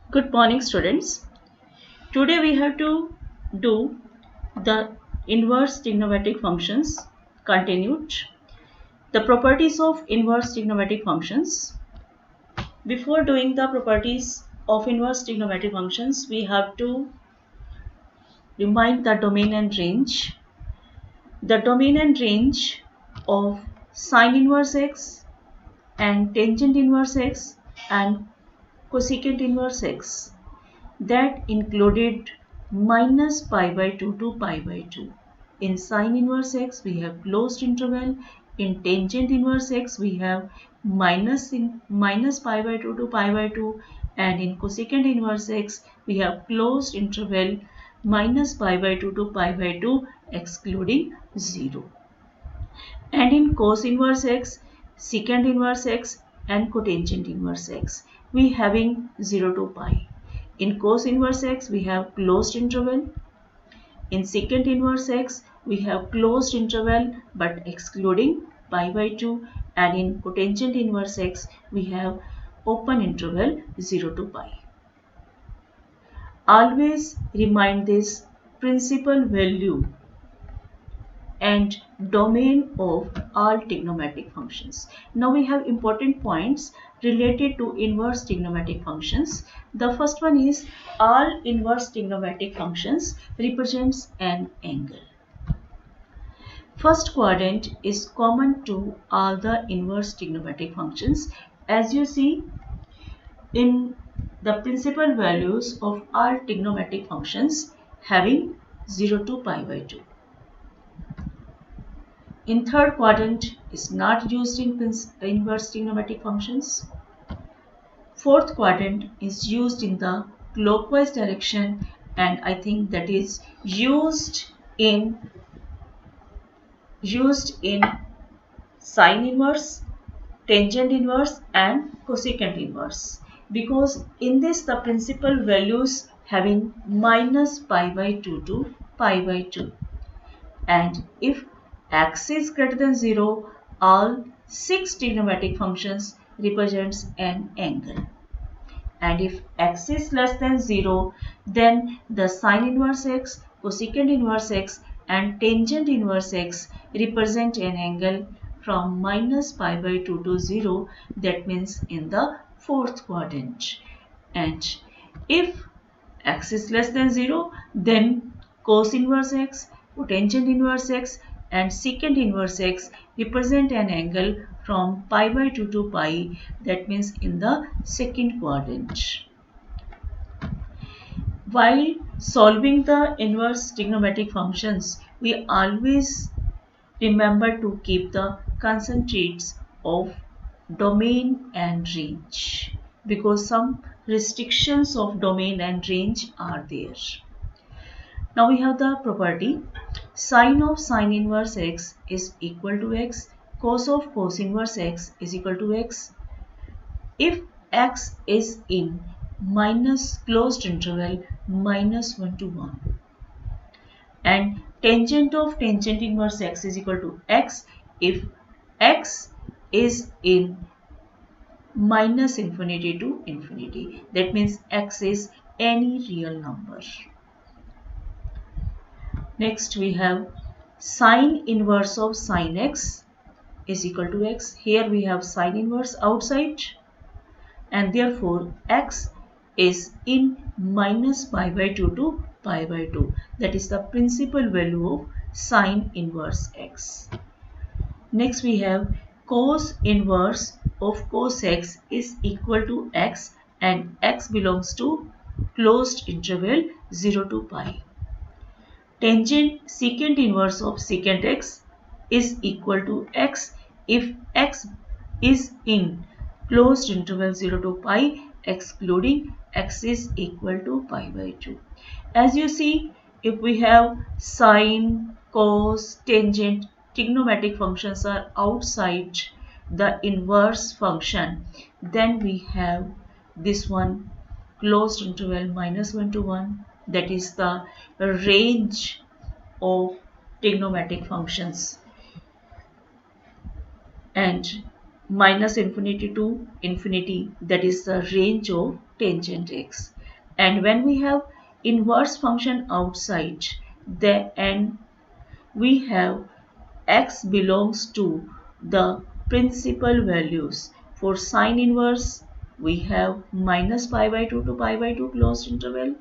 Good morning, students. Today we have to do the inverse trigonometric functions continued. The properties of inverse trigonometric functions. Before doing the properties of inverse trigonometric functions, we have to remind the domain and range. The domain and range of sine inverse x and tangent inverse x and cosecant inverse x. That included minus pi by 2 to pi by 2. In sine inverse x, we have closed interval. In tangent inverse x, we have minus pi by 2 to pi by 2. And in cosecant inverse x, we have closed interval minus pi by 2 to pi by 2 excluding 0. And in cos inverse x, secant inverse x and cotangent inverse x, we having 0 to pi. In cos inverse x, we have closed interval. In secant inverse x, we have closed interval but excluding pi by 2. And in cotangent inverse x, we have open interval 0 to pi. Always remind this principal value and domain of all trigonometric functions. Now we have important points related to inverse trigonometric functions. The first one is all inverse trigonometric functions represents an angle. First quadrant is common to all the inverse trigonometric functions. As you see in the principal values of all trigonometric functions having 0 to pi by 2. In third quadrant is not used in inverse trigonometric functions. Fourth quadrant is used in the clockwise direction, and I think that is used in sine inverse, tangent inverse and cosecant inverse, because in this the principal values having minus pi by 2 to pi by 2. And if x is greater than 0, all 6 trigonometric functions represents an angle. And if x is less than 0, then the sine inverse x, cosecant inverse x and tangent inverse x represent an angle from minus pi by 2 to 0, that means in the fourth quadrant. And if x is less than 0, then cos inverse x, cotangent inverse x and secant inverse x represent an angle from pi by 2 to pi, that means in the second quadrant. While solving the inverse trigonometric functions, we always remember to keep the concentrates of domain and range, because some restrictions of domain and range are there. Now we have the property sine of sine inverse x is equal to x, cos of cos inverse x is equal to x if x is in minus closed interval minus 1 to 1, and tangent of tangent inverse x is equal to x if x is in minus infinity to infinity. That means x is any real number. Next we have sine inverse of sine x is equal to x. Here we have sine inverse outside, and therefore x is in minus pi by 2 to pi by 2. That is the principal value of sine inverse x. Next we have cos inverse of cos x is equal to x, and x belongs to closed interval 0 to pi. Tangent secant inverse of secant x is equal to x if x is in closed interval 0 to pi excluding x is equal to pi by 2. As you see, if we have sine, cos, tangent, trigonometric functions are outside the inverse function, then we have this one closed interval minus 1 to 1, that is the range of trigonometric functions, and minus infinity to infinity, that is the range of tangent x. And when we have inverse function outside, and we have x belongs to the principal values. For sine inverse, we have minus pi by 2 to pi by 2 closed interval.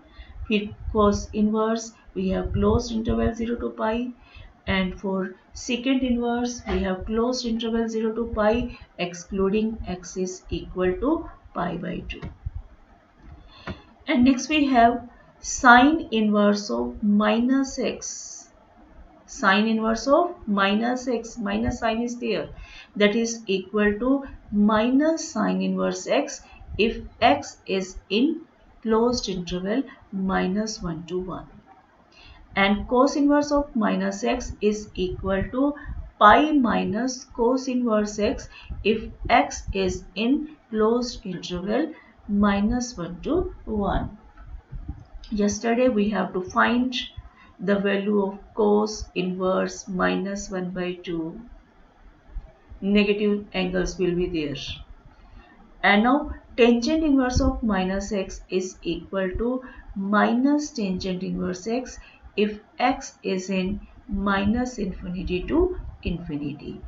For cos inverse, we have closed interval 0 to pi. And for secant inverse, we have closed interval 0 to pi, excluding x is equal to pi by 2. And next we have sine inverse of minus x. Sine inverse of minus x, minus sign is there, that is equal to minus sine inverse x if x is in closed interval minus 1 to 1. And cos inverse of minus x is equal to pi minus cos inverse x if x is in closed interval minus 1 to 1. Yesterday we have to find the value of cos inverse minus 1 by 2. Negative angles will be there. And now tangent inverse of minus x is equal to minus tangent inverse x if x is in minus infinity to infinity.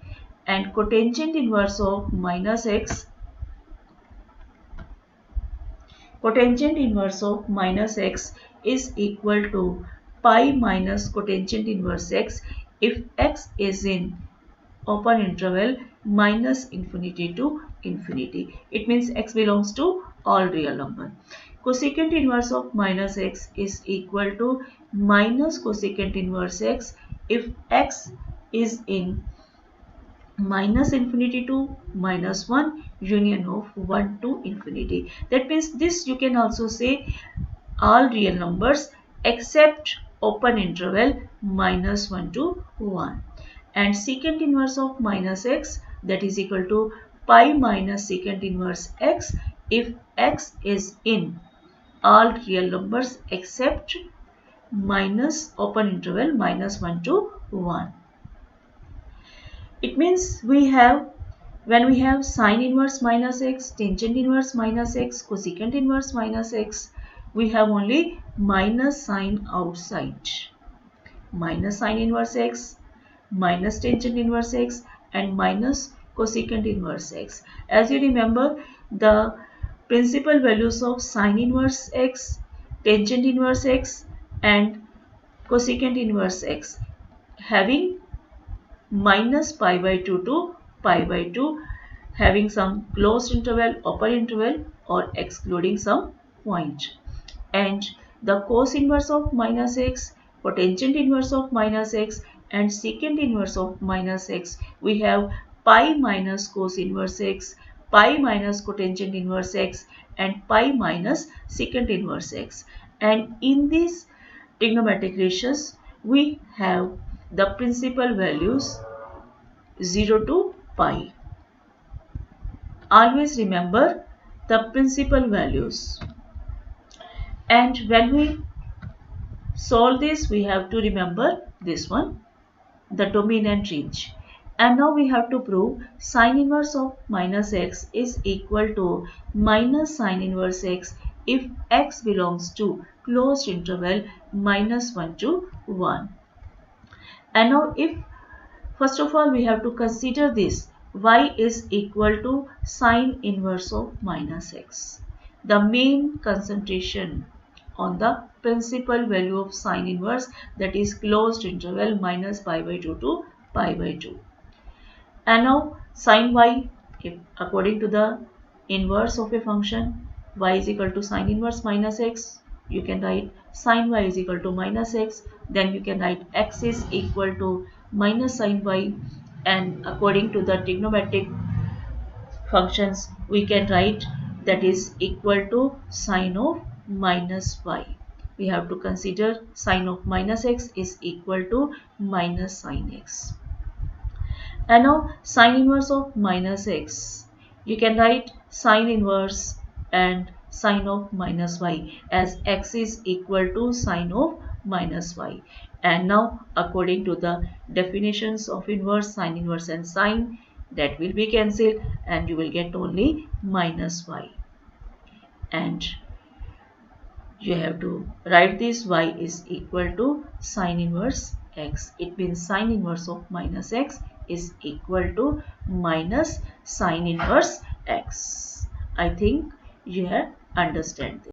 And cotangent inverse of minus x, cotangent inverse of minus x is equal to pi minus cotangent inverse x if x is in open interval minus infinity to infinity. It means x belongs to all real number. Cosecant inverse of minus x is equal to minus cosecant inverse x if x is in minus infinity to minus 1 union of 1 to infinity. That means this you can also say all real numbers except open interval minus 1 to 1. And secant inverse of minus x, that is equal to pi minus secant inverse x if x is in all real numbers except minus open interval minus 1 to 1. It means we have, when we have sine inverse minus x, tangent inverse minus x, cosecant inverse minus x, we have only minus sign outside. Minus sine inverse x, minus tangent inverse x, and minus cosecant inverse x. As you remember, the principal values of sine inverse x, tangent inverse x, and cosecant inverse x having minus pi by 2 to pi by 2, having some closed interval, open interval, or excluding some point. And the cos inverse of minus x, cotangent inverse of minus x, and secant inverse of minus x, we have pi minus cos inverse x, pi minus cotangent inverse x, and pi minus secant inverse x. And in these trigonometric ratios, we have the principal values 0 to pi. Always remember the principal values. And when we solve this, we have to remember this one, the dominant range. And now we have to prove sine inverse of minus x is equal to minus sine inverse x if x belongs to closed interval minus 1 to 1. And now if, first of all, we have to consider this, y is equal to sine inverse of minus x. The main concentration on the principal value of sine inverse, that is closed interval minus pi by 2 to pi by 2. And now sine y, if according to the inverse of a function, y is equal to sine inverse minus x, you can write sine y is equal to minus x, then you can write x is equal to minus sine y, and according to the trigonometric functions we can write that is equal to sine of minus y. We have to consider sine of minus x is equal to minus sine x. And now sine inverse of minus x, you can write sine inverse and sine of minus y, as x is equal to sine of minus y. And now according to the definitions of inverse, sine inverse and sine, that will be cancelled and you will get only minus y. And you have to write this y is equal to sine inverse x. It means sine inverse of minus x is equal to minus sine inverse x. I think you have understand this.